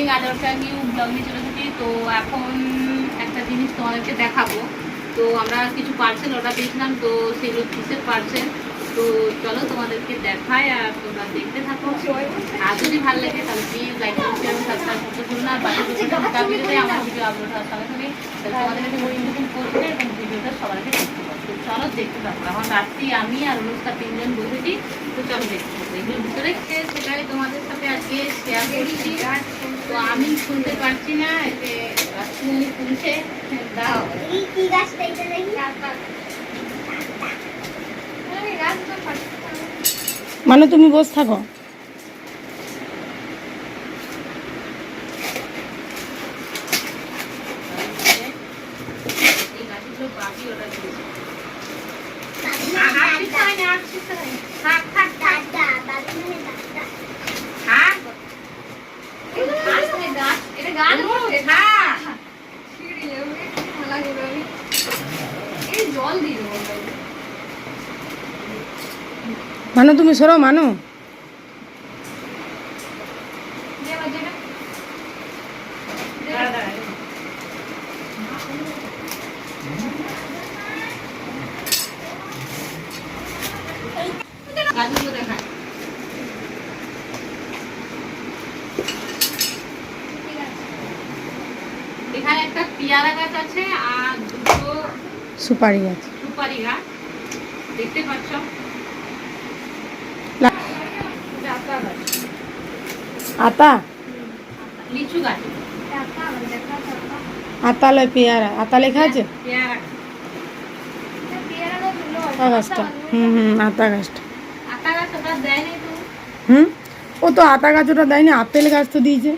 Morning, আজ একটা new blog নিয়ে চলে এসেছি। তো এখন একটা জিনিস তোমাদেরকে দেখাবো। তো আমরা কিছু পার্সেল অর্ডার দিয়েছিলাম, তো সেগুলো কিসের পার্সেল, তো চলো তোমাদেরকে দেখাই আর তোমরা দেখতে থাকো। আর যদি ভালো লাগে তাহলে প্লিজ লাইক শেয়ার এবং সাবস্ক্রাইব করতে ভুলো না। বাকি ভিডিওতে আমার ভিডিও আপলোড হওয়ার সঙ্গে সঙ্গে তোমাদের কাছে নোটিফিকেশন পৌঁছবে এবং ভিডিওটা সবার আগে দেখতে পাবো। তো চলো দেখতে থাকো। এখন রাত্রি আমি আর অনুষ্কা 3 জন বসেছি। তো চলো দেখতে থাকো। এগুলোর ভিতরে সেটাই তোমাদের সাথে আজকে শেয়ার করছি। তো আমি শুনতে পারছি না, এতে রাত্রি শুনছে। দাও কি গাছটা এটা দেখি মানে তুমি বসে থাকো। এই গাছগুলো বাকি অর্ডার দিয়েছি। মানু তুমি সরো মানু। এখানে একটা পেয়ারা গাছ আছে আর দুটো সুপারি গাছ। সুপারি গাছ দেখতে পাচ্ছ। আতা লিচু গাছ, আতা লয় পেয়ারা। আতা লেখা আছে পেয়ারা আতা গাছটা। আতা গাছটা। আতা গাছ ওটা দেয়নি তো। ও তো আতা গাছ ওটা দেয়নি, আপেল গাছ তো দিয়েছে।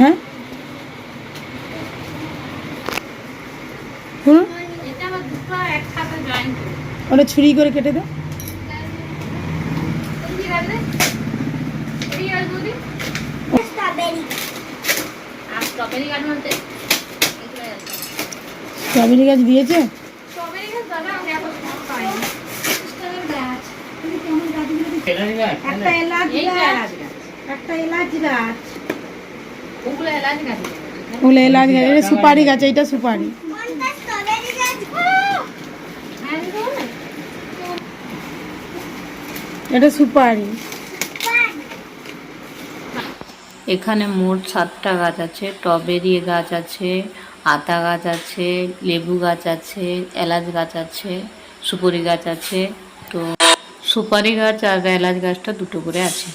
হ্যাঁ এটা আবার দুটো একসাথে জয়েন করে। ওটা ছুরি করে কেটে দে। আর স্ট্রবেরি গাছ বলতে স্ট্রবেরি গাছ দিয়েছে। স্ট্রবেরি গাছ দাদা আমি এখন পাইনি। একটা এলাচ এই গাছ, একটা এলাচ গাছ। ওগুলো এলাচ গাছ। ওগুলো এলাচ গাছ। এটা সুপারি গাছ, এইটা সুপারি। এটা সুপারি। এখানে মোট 7টা গাছ আছে। টবেরি গাছ আছে, আতা গাছ আছে, লেবু গাছ আছে, এলাচ গাছ আছে, সুপারি গাছ আছে। তো সুপারি গাছ আর এলাচ গাছটা দুটো করে আছে।